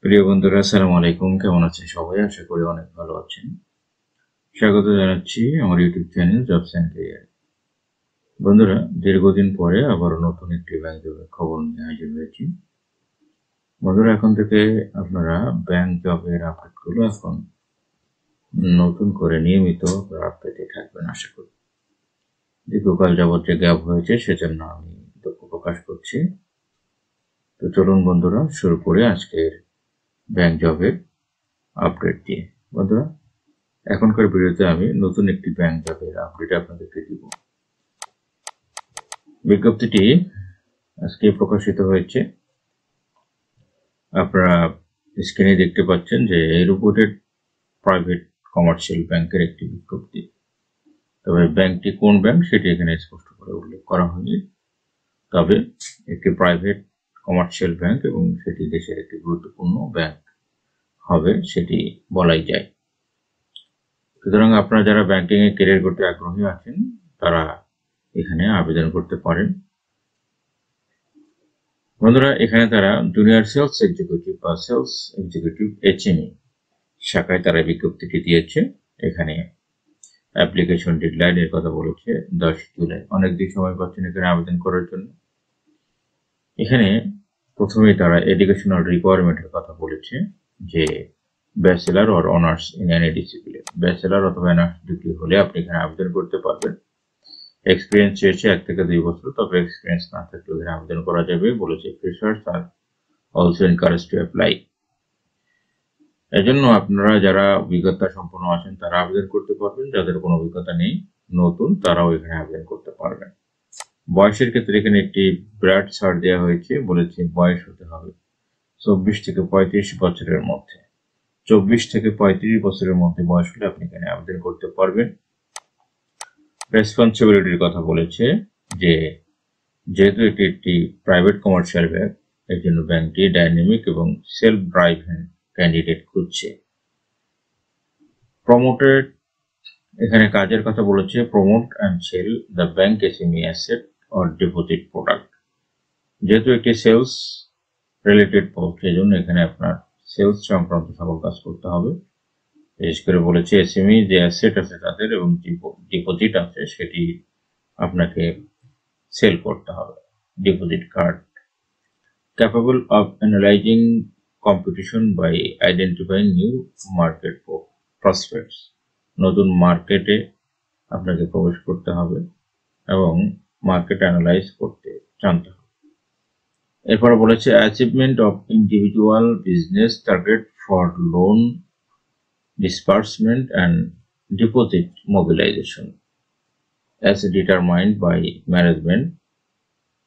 প্রিয় বন্ধুরা, আসসালামু আলাইকুম। কেমন আছেন সবাই? আশা করি অনেক ভালো আছেন। স্বাগত জানাচ্ছি আমার YouTube channel jobs and career. বন্ধুরা, দীর্ঘদিন পরে আবারও নতুন একটি ব্যাংক জবের খবর নিয়ে হাজির হয়েছি। বন্ধুরা, এখন থেকে আপনারা ব্যাংক জবের আপডেটগুলো এখন নতুন করে নিয়মিত পেতে থাকবেন আশা করি। দীর্ঘকাল যাবত যে গ্যাপ হয়েছে সেজন্য আমি দুঃখ প্রকাশ করছি। তো চলুন বন্ধুরা, শুরু করে আজকের ব্যাংক জবের আপডেট দিয়ে। বন্ধুরা, এখনকার ভিডিওতে আমি নতুন একটি ব্যাংক জবের আপডেট আপনাদেরকে দিব। বিজ্ঞপ্তিটি আজকে প্রকাশিত হয়েছে। আপনারা স্ক্রিনে দেখতে পাচ্ছেন যে রেপুটেড প্রাইভেট কমার্শিয়াল ব্যাংকের একটি বিজ্ঞপ্তি। তবে ব্যাংকটি কোন ব্যাংক সেটি এখানে স্পষ্ট করে উল্লেখ করা হয়নি। তবে একটি প্রাইভেট কমার্শিয়াল ব্যাংক এবং সেটি দেশের একটি গুরুত্বপূর্ণ ব্যাংক হবে সেটি বলাই যায়। সুতরাং আপনারা যারা ব্যাংকিং এ ক্যারিয়ার করতে আগ্রহী আছেন তারা এখানে আবেদন করতে পারেন। বন্ধুরা, এখানে তারা জুনিয়র সেলস এক্সিকিউটিভ বা সেলস এক্সিকিউটিভ HME শাখায় তারা বিজ্ঞপ্তিটি দিয়েছে। এখানে অ্যাপ্লিকেশন ডেডলাইনের কথা বলেছে 10 জুলাই। অনেক দিন সময় পাচ্ছেন এখানে আবেদন করার জন্য। এখানে প্রথমেই তারা এডুকেশনাল রিকোয়ারমেন্টের কথা বলেছে যে bachelor or honours in any discipline. Bachelor অথবা অনার্স ডিগ্রি হলে আপনি এখানে আবেদন করতে পারবেন। এক্সপিরিয়েন্স চেয়েছে 1 থেকে 2 বছর, তবে এক্সপিরিয়েন্স না থাকলে এখানে আবেদন করা যাবে বলেছে। Freshers are also encourage to apply. এজন্য আপনারা যারা অভিজ্ঞতা সম্পন্ন আছেন তারা আবেদন করতে পারবেন, যাদের কোনো অভিজ্ঞতা নেই নতুন তারাও এখানে আবেদন করতে পারবেন। বয়সের ক্ষেত্রে এখানে একটি বিরাট ছাড় দেওয়া হয়েছে, বলেছে বয়স হতে হবে 24 থেকে 35 বছরের মধ্যে। 24 থেকে 35 বছরের মধ্যে বয়স হলে আপনি এখানে আবেদন করতে পারবেন। রেসপন্সিবিলিটির কথা বলেছে যে যেহেতু এটি একটি প্রাইভেট কমার্শিয়াল ব্যাংক, এর জন্য ব্যাংকটি ডাইনামিক এবং সেলফ ড্রাইভেন ক্যান্ডিডেট খুঁজছে। প্রমোটেড, এখানে কাজের কথা বলেছে promote and sell the bank SME asset or deposit product. যেহেতু একটি সেলস রিলেটেড পোস্ট, এই জন্য এখানে আপনার সেলস সংক্রান্ত সকল কাজ করতে হবে। বিশেষ করে বলেছে SME যে অ্যাসেট আছে তাদের এবং ডিপোজিট আছে সেটি আপনাকে সেল করতে হবে। Deposit card capable of analyzing competition by identifying new market prospects। নতুন মার্কেটে আপনাকে প্রবেশ করতে হবে এবং মার্কেট অ্যানালাইজ করতে জানতে হবে। এরপরে বলেছে achievement of individual business target for loan disbursement and deposit mobilisation as determined by management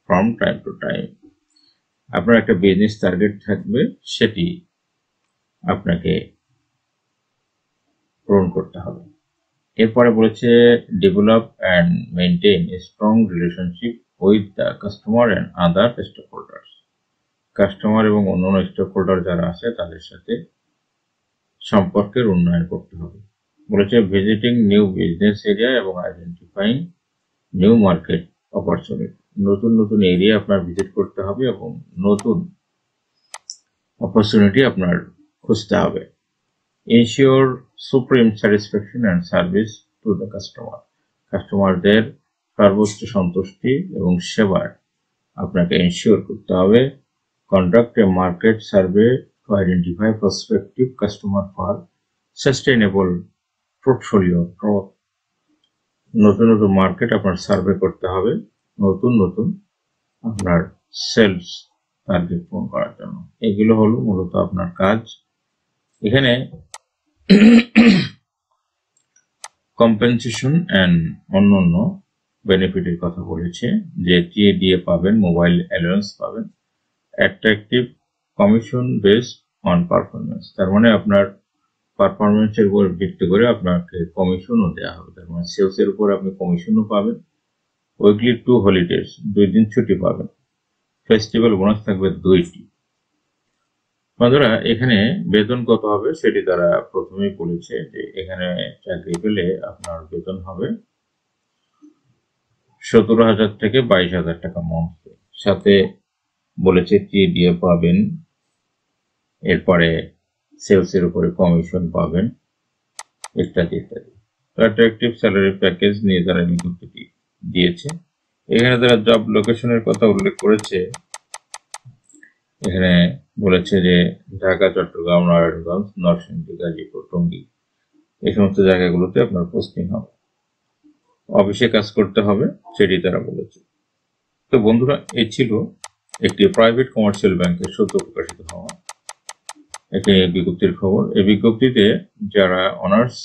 from time to time। আপনার একটা বিজনেস টার্গেট থাকবে, সেটি আপনাকে পূরণ করতে হবে। এরপরে বলেছে develop and maintain a strong relationship with the customer and other stakeholders. Customer এবং অন্যান্য স্টেক হোল্ডার যারা আছে তাদের সাথে সম্পর্কের উন্নয়ন করতে হবে। বলেছে ভিজিটিং নিউ বিজনেস এরিয়া এবং আইডেন্টিফাইং নিউ মার্কেট অপরচুনিটি। নতুন নতুন এরিয়া আপনার ভিজিট করতে হবে এবং নতুন অপরচুনিটি আপনার খুঁজতে হবে। Ensure supreme satisfaction and service to the customer. কাস্টমারদের সর্বোচ্চ সন্তুষ্টি এবং সেবার আপনাকে ইনশিওর করতে হবে। Conduct a market survey to identify prospective customer for sustainable portfolio growth. নতুন নতুন মার্কেট আপনার সার্ভে করতে হবে নতুন নতুন আপনার সেলস টার্গেট পূরণ করার জন্য। এগুলো হলো মূলত আপনার কাজ। এখানে কম্পেনসেশন অ্যান্ড অন্যান্য বেনিফিটের কথা বলেছে যে TADA পাবেন, মোবাইল অ্যালাউন্স পাবেন, attractive commission based on performance. তার মানে আপনার পারফরমেন্সের উপর ভিত্তি করে আপনাকে কমিশনও দেওয়া হবে। তার মানে সেলসের উপর আপনি কমিশনও পাবেন। উইকলি 2 হলিডেজ, 2 দিন ছুটি পাবেন। ফেস্টিভ্যাল বোনাস থাকবে 2টি। বন্ধুরা, এখানে বেতন কত হবে সেটি তারা প্রথমেই বলেছে যে এখানে চাকরি পেলে আপনার বেতন হবে 17,000 থেকে 22,000 টাকা মান্থলি। সাথে বলেছে TDA পাবেন এরপরে সেলসের উপরে কমিশন পাবেন, ইত্যাদি ইত্যাদি। অ্যাট্রাকটিভ স্যালারি প্যাকেজ নিয়ে তারা বিজ্ঞপ্তিটি দিয়েছে। এখানে তারা জব লোকেশনের কথা উল্লেখ করেছে। এখানে বলেছে যে ঢাকা, চট্টগ্রাম, নারায়ণগঞ্জ, নরসিংদী, গাজীপুর, টঙ্গী এই সমস্ত জায়গাগুলোতে আপনার পোস্টিং হবে। অফিসে কাজ করতে হবে সেটি তারা বলেছে। তো বন্ধুরা, এই ছিল একটি প্রাইভেট কমার্শিয়াল ব্যাংকের সদ্য প্রকাশিত হওয়া একটি বিজ্ঞপ্তির খবর। এই বিজ্ঞপ্তিতে যারা অনার্স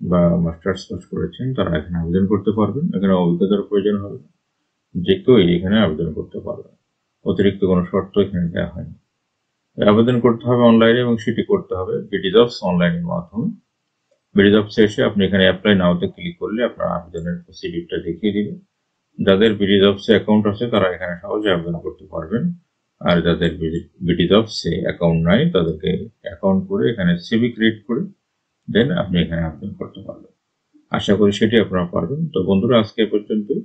বা মাস্টার্স পাস করেছেন তারা এখানে আবেদন করতে পারবেন। এখানে অভিজ্ঞতার প্রয়োজন হবে না, যে কেউ এখানে আবেদন করতে পারবে। অতিরিক্ত কোনো শর্ত এখানে দেওয়া হয়নি। আবেদন করতে হবে অনলাইনে এবং সেটি করতে হবে বিডি জবস অনলাইনের মাধ্যমে। বিডি জবসে এসে আপনি এখানে অ্যাপ্লাই নাওতে ক্লিক করলে আপনার আবেদনের প্রসিডিউরটা দেখিয়ে দিবে। যাদের বিডি জবসে অ্যাকাউন্ট আছে তারা এখানে সহজে আবেদন করতে পারবেন, আর যাদের বিডি জবসে অ্যাকাউন্ট নাই তাদেরকে অ্যাকাউন্ট করে এখানে সিভি ক্রিয়েট করে দেন আপনি এখানে আবেদন করতে পারবেন। আশা করি সেটি আপনারা পারবেন। তো বন্ধুরা, আজকে এ পর্যন্তই।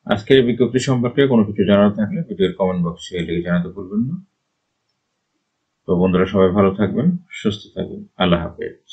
আজকের এই বিজ্ঞপ্তি সম্পর্কে কোনো কিছু জানার থাকলে ভিডিওর কমেন্ট বক্সে লিখে জানাতে ভুলবেন না। তো বন্ধুরা, সবাই ভালো থাকবেন, সুস্থ থাকবেন। আল্লাহ হাফেজ।